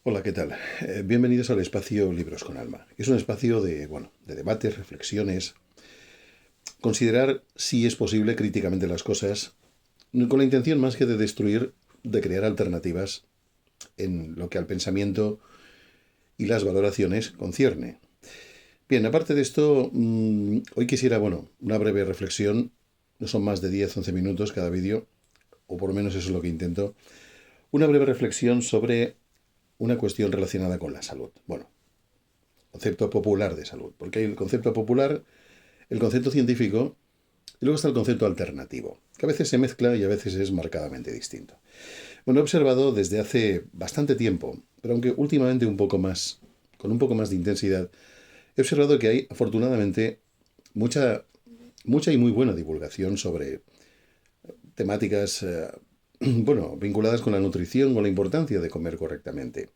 Hola, ¿qué tal? Bienvenidos al espacio Libros con Alma. Es un espacio de debates, reflexiones, considerar si es posible críticamente las cosas, con la intención más que de destruir, de crear alternativas en lo que al pensamiento y las valoraciones concierne. Bien, aparte de esto, hoy quisiera, una breve reflexión. No son más de 10 u 11 minutos cada vídeo, o por lo menos eso es lo que intento. Una breve reflexión sobre una cuestión relacionada con la salud. Bueno, concepto popular de salud, porque hay el concepto popular, el concepto científico y luego está el concepto alternativo, que a veces se mezcla y a veces es marcadamente distinto. Bueno, he observado desde hace bastante tiempo, pero aunque últimamente con un poco más de intensidad, he observado que hay afortunadamente mucha, mucha y muy buena divulgación sobre temáticas, vinculadas con la nutrición, con la importancia de comer correctamente.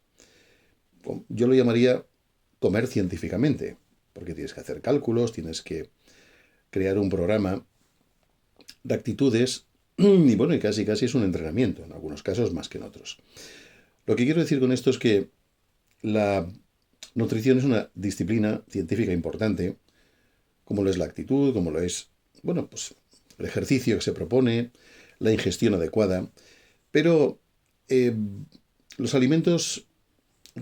Yo lo llamaría comer científicamente, porque tienes que hacer cálculos, tienes que crear un programa de actitudes y bueno, y casi casi es un entrenamiento, en algunos casos más que en otros. Lo que quiero decir con esto es que la nutrición es una disciplina científica importante, como lo es la actitud, como lo es, pues el ejercicio que se propone, la ingestión adecuada, pero eh, los alimentos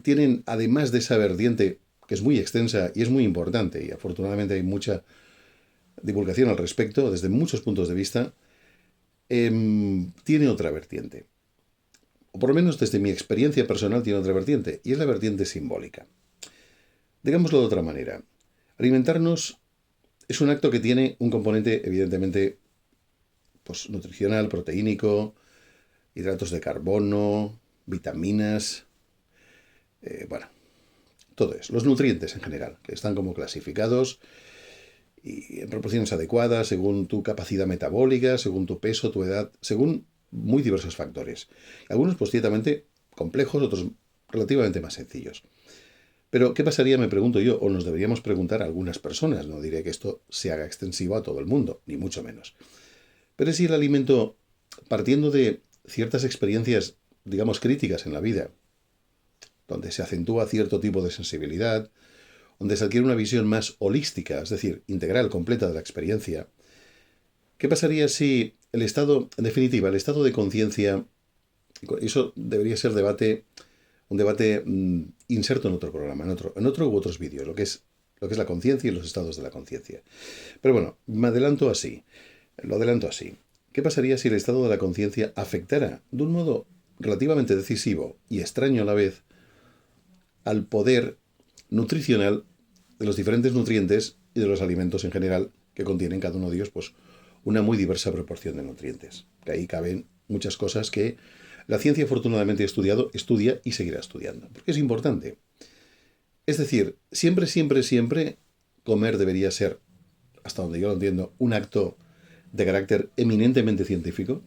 tienen, además de esa vertiente que es muy extensa y es muy importante, y afortunadamente hay mucha divulgación al respecto desde muchos puntos de vista, tiene otra vertiente. O por lo menos desde mi experiencia personal tiene otra vertiente, y es la vertiente simbólica. Digámoslo de otra manera. Alimentarnos es un acto que tiene un componente evidentemente pues, nutricional, proteínico, hidratos de carbono, vitaminas, bueno, todo eso. Los nutrientes en general, que están como clasificados y en proporciones adecuadas según tu capacidad metabólica, según tu peso, tu edad, según muy diversos factores. Algunos pues ciertamente complejos, otros relativamente más sencillos. Pero, ¿qué pasaría, me pregunto yo, o nos deberíamos preguntar a algunas personas? No diré que esto se haga extensivo a todo el mundo, ni mucho menos. Pero si el alimento, partiendo de ciertas experiencias, digamos, críticas en la vida, donde se acentúa cierto tipo de sensibilidad, donde se adquiere una visión más holística, es decir, integral, completa de la experiencia, ¿qué pasaría si el estado, en definitiva, el estado de conciencia, eso debería ser un debate inserto en otro programa, en otro u otros vídeos, lo que es la conciencia y los estados de la conciencia. Pero bueno, lo adelanto así. ¿Qué pasaría si el estado de la conciencia afectara de un modo relativamente decisivo y extraño a la vez al poder nutricional de los diferentes nutrientes y de los alimentos en general que contienen cada uno de ellos, pues una muy diversa proporción de nutrientes? Que ahí caben muchas cosas que la ciencia afortunadamente ha estudiado, estudia y seguirá estudiando, porque es importante. Es decir, siempre, siempre, siempre comer debería ser, hasta donde yo lo entiendo, un acto de carácter eminentemente científico,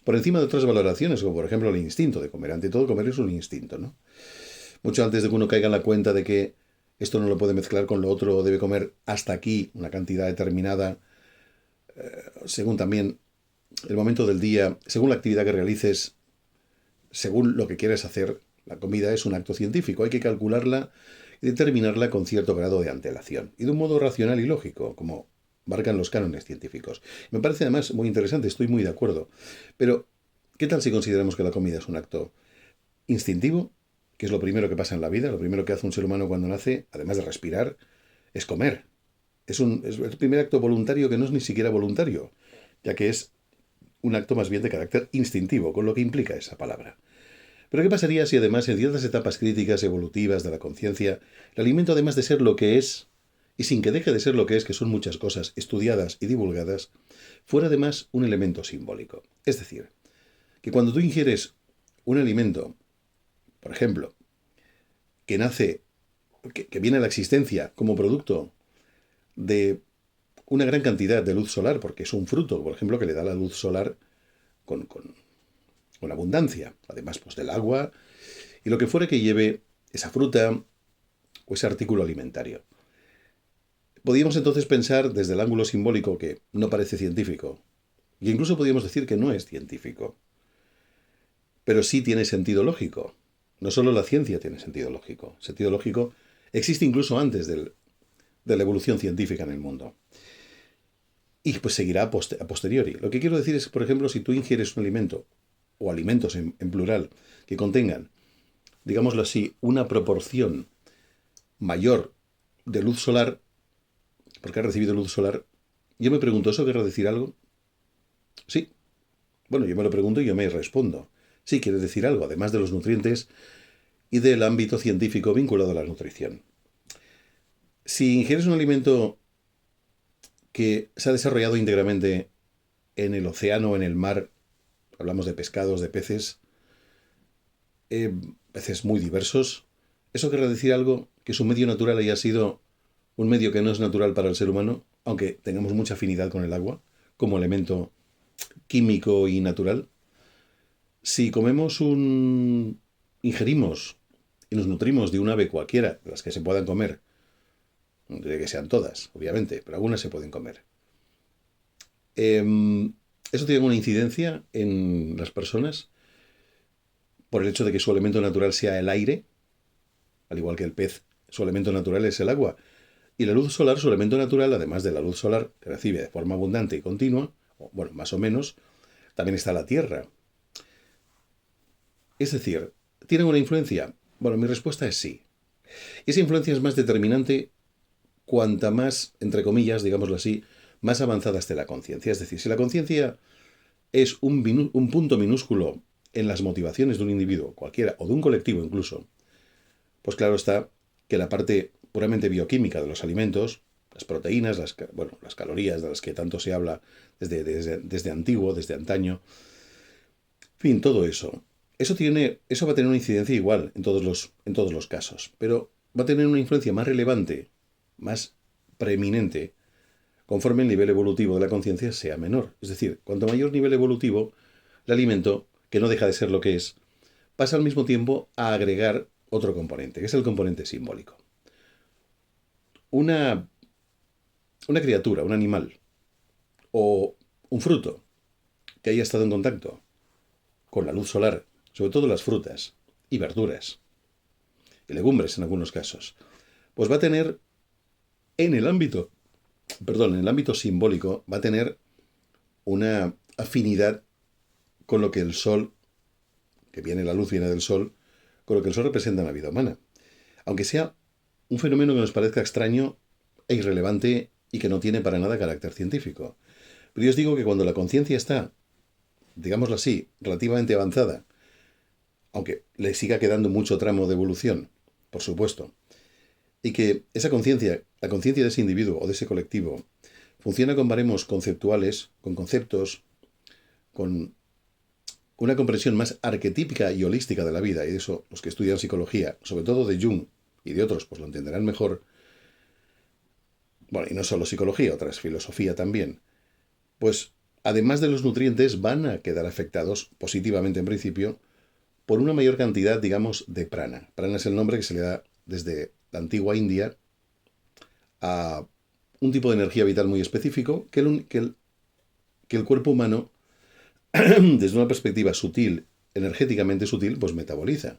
por encima de otras valoraciones, como por ejemplo el instinto de comer. Ante todo, comer es un instinto, ¿no? Mucho antes de que uno caiga en la cuenta de que esto no lo puede mezclar con lo otro, debe comer hasta aquí una cantidad determinada, según también el momento del día, según la actividad que realices, según lo que quieres hacer. La comida es un acto científico, hay que calcularla y determinarla con cierto grado de antelación y de un modo racional y lógico, como marcan los cánones científicos. Me parece además muy interesante, estoy muy de acuerdo. Pero, ¿qué tal si consideramos que la comida es un acto instintivo, que es lo primero que pasa en la vida, lo primero que hace un ser humano cuando nace, además de respirar, es comer? Es el primer acto voluntario que no es ni siquiera voluntario, ya que es un acto más bien de carácter instintivo, con lo que implica esa palabra. Pero ¿qué pasaría si además en ciertas etapas críticas evolutivas de la conciencia, el alimento además de ser lo que es, y sin que deje de ser lo que es, que son muchas cosas estudiadas y divulgadas, fuera además un elemento simbólico? Es decir, que cuando tú ingieres un alimento, por ejemplo, que nace, que viene a la existencia como producto de una gran cantidad de luz solar, porque es un fruto, por ejemplo, que le da la luz solar con, con, con abundancia, además pues del agua y lo que fuera que lleve esa fruta o ese artículo alimentario. Podríamos entonces pensar desde el ángulo simbólico que no parece científico, y incluso podríamos decir que no es científico, pero sí tiene sentido lógico. no solo la ciencia tiene sentido lógico. El sentido lógico existe incluso antes de la evolución científica en el mundo. Y pues seguirá a posteriori. Lo que quiero decir es, por ejemplo, si tú ingieres un alimento, o alimentos en plural, que contengan, digámoslo así, una proporción mayor de luz solar, porque ha recibido luz solar, yo me pregunto, ¿eso querrá decir algo? Sí. Bueno, yo me lo pregunto y yo me respondo. Sí, quiere decir algo, además de los nutrientes y del ámbito científico vinculado a la nutrición. Si ingieres un alimento que se ha desarrollado íntegramente en el océano o en el mar, hablamos de pescados, de peces, peces muy diversos, ¿eso querrá decir algo? Que su medio natural haya sido un medio que no es natural para el ser humano, aunque tengamos mucha afinidad con el agua, como elemento químico y natural. Si ingerimos y nos nutrimos de un ave cualquiera, de las que se puedan comer, no diré que sean todas, obviamente, pero algunas se pueden comer. Eso tiene una incidencia en las personas por el hecho de que su elemento natural sea el aire, al igual que el pez, su elemento natural es el agua. Y la luz solar, su elemento natural, además de la luz solar que recibe de forma abundante y continua, bueno, más o menos, también está la Tierra. Es decir, ¿tienen una influencia? Bueno, mi respuesta es sí. Y esa influencia es más determinante cuanta más, entre comillas, digámoslo así, más avanzada esté la conciencia. Es decir, si la conciencia es un punto minúsculo en las motivaciones de un individuo, cualquiera, o de un colectivo incluso, pues claro está que la parte puramente bioquímica de los alimentos, las proteínas, las calorías de las que tanto se habla desde antiguo, desde antaño, en fin, todo eso. Eso va a tener una incidencia igual en todos los casos, pero va a tener una influencia más relevante, más preeminente, conforme el nivel evolutivo de la conciencia sea menor. Es decir, cuanto mayor nivel evolutivo, el alimento, que no deja de ser lo que es, pasa al mismo tiempo a agregar otro componente, que es el componente simbólico. Una criatura, un animal, o un fruto que haya estado en contacto con la luz solar, sobre todo las frutas y verduras, y legumbres en algunos casos, pues va a tener en el ámbito simbólico, va a tener una afinidad con lo que el sol, la luz viene del sol, con lo que el sol representa en la vida humana. Aunque sea un fenómeno que nos parezca extraño e irrelevante y que no tiene para nada carácter científico. Pero yo os digo que cuando la conciencia está, digámoslo así, relativamente avanzada, aunque le siga quedando mucho tramo de evolución, por supuesto, y que esa conciencia, la conciencia de ese individuo o de ese colectivo, funciona con baremos conceptuales, con conceptos, con una comprensión más arquetípica y holística de la vida, y de eso los que estudian psicología, sobre todo de Jung y de otros, pues lo entenderán mejor. Bueno, y no solo psicología, otras filosofía también. Pues además de los nutrientes van a quedar afectados positivamente en principio por una mayor cantidad, digamos, de prana. Prana es el nombre que se le da desde la antigua India a un tipo de energía vital muy específico que el cuerpo humano, desde una perspectiva sutil, energéticamente sutil, pues metaboliza.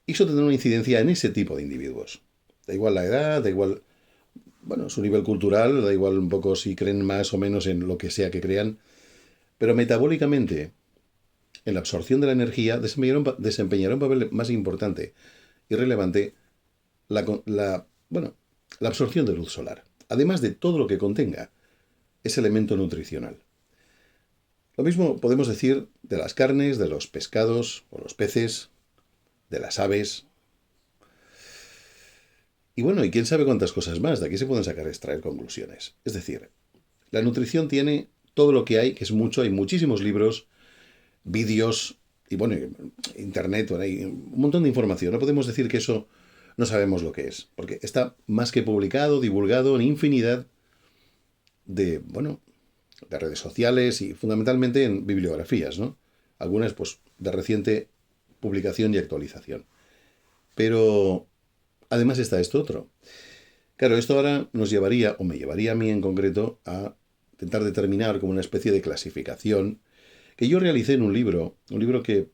Y eso tendrá una incidencia en ese tipo de individuos. Da igual la edad, da igual, su nivel cultural, da igual un poco si creen más o menos en lo que sea que crean, pero metabólicamente, en la absorción de la energía, desempeñará un papel más importante y relevante la absorción de luz solar, además de todo lo que contenga ese elemento nutricional. Lo mismo podemos decir de las carnes, de los pescados o los peces, de las aves. Y bueno, y quién sabe cuántas cosas más, de aquí se pueden extraer conclusiones. Es decir, la nutrición tiene todo lo que hay, que es mucho, hay muchísimos libros, vídeos y bueno, internet, hay un montón de información. No podemos decir que eso no sabemos lo que es, porque está más que publicado, divulgado en infinidad de redes sociales y fundamentalmente en bibliografías, ¿no? Algunas pues de reciente publicación y actualización. Pero además está esto otro. Claro, esto ahora nos llevaría, o me llevaría a mí en concreto, a intentar determinar como una especie de clasificación que yo realicé en un libro que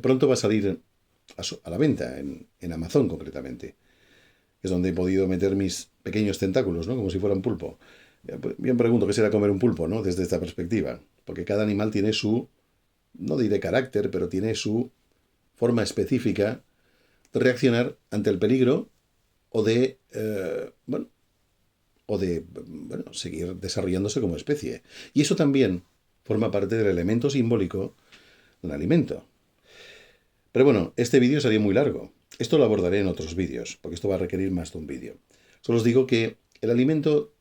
pronto va a salir a la venta, en Amazon concretamente. Es donde he podido meter mis pequeños tentáculos, ¿no? Como si fuera un pulpo. Bien pregunto, ¿qué será comer un pulpo, ¿no? Desde esta perspectiva. Porque cada animal tiene su, no diré carácter, pero tiene su forma específica de reaccionar ante el peligro o de, seguir desarrollándose como especie. Y eso también forma parte del elemento simbólico de un alimento. Pero bueno, este vídeo sería muy largo. Esto lo abordaré en otros vídeos, porque esto va a requerir más de un vídeo. Solo os digo que el alimento,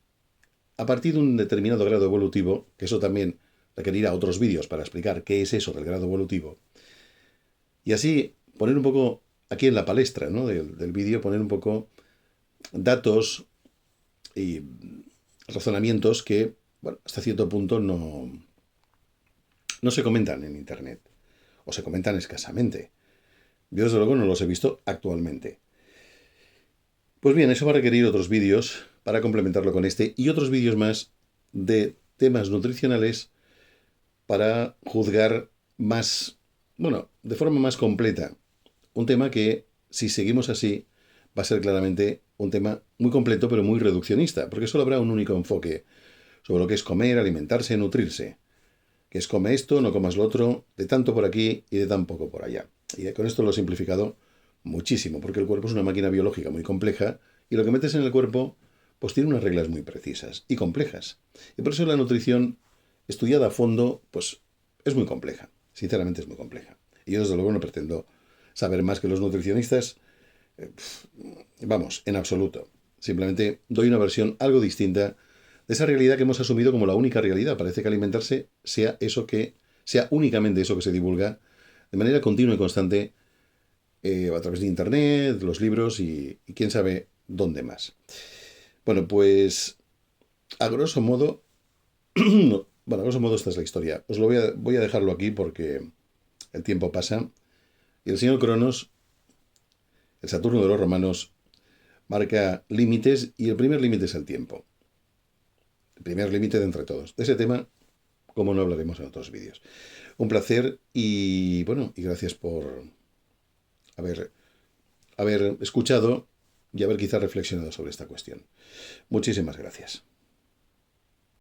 a partir de un determinado grado evolutivo, que eso también requerirá otros vídeos para explicar qué es eso del grado evolutivo, y así poner un poco aquí en la palestra, ¿no? del vídeo, poner un poco datos y razonamientos que, bueno, hasta cierto punto no se comentan en Internet, o se comentan escasamente. Yo desde luego no los he visto actualmente. Pues bien, eso va a requerir otros vídeos para complementarlo con este y otros vídeos más de temas nutricionales para juzgar más, bueno, de forma más completa. Un tema que, si seguimos así, va a ser claramente un tema muy completo pero muy reduccionista, porque solo habrá un único enfoque sobre lo que es comer, alimentarse, nutrirse. Que es come esto, no comas lo otro, de tanto por aquí y de tan poco por allá. Y con esto lo he simplificado muchísimo, porque el cuerpo es una máquina biológica muy compleja y lo que metes en el cuerpo pues tiene unas reglas muy precisas y complejas. Y por eso la nutrición estudiada a fondo pues es muy compleja, sinceramente es muy compleja. Y yo desde luego no pretendo saber más que los nutricionistas, vamos, en absoluto. Simplemente doy una versión algo distinta de esa realidad que hemos asumido como la única realidad. Parece que alimentarse sea únicamente eso que se divulga de manera continua y constante a través de Internet, los libros y quién sabe dónde más. Bueno, pues a grosso modo, no, bueno, a grosso modo esta es la historia. Os lo voy a dejarlo aquí porque el tiempo pasa y el señor Cronos, el Saturno de los romanos, marca límites y el primer límite es el tiempo. El primer límite de entre todos. De ese tema, como no, hablaremos en otros vídeos. Un placer y bueno, y gracias por haber escuchado y haber quizá reflexionado sobre esta cuestión. Muchísimas gracias.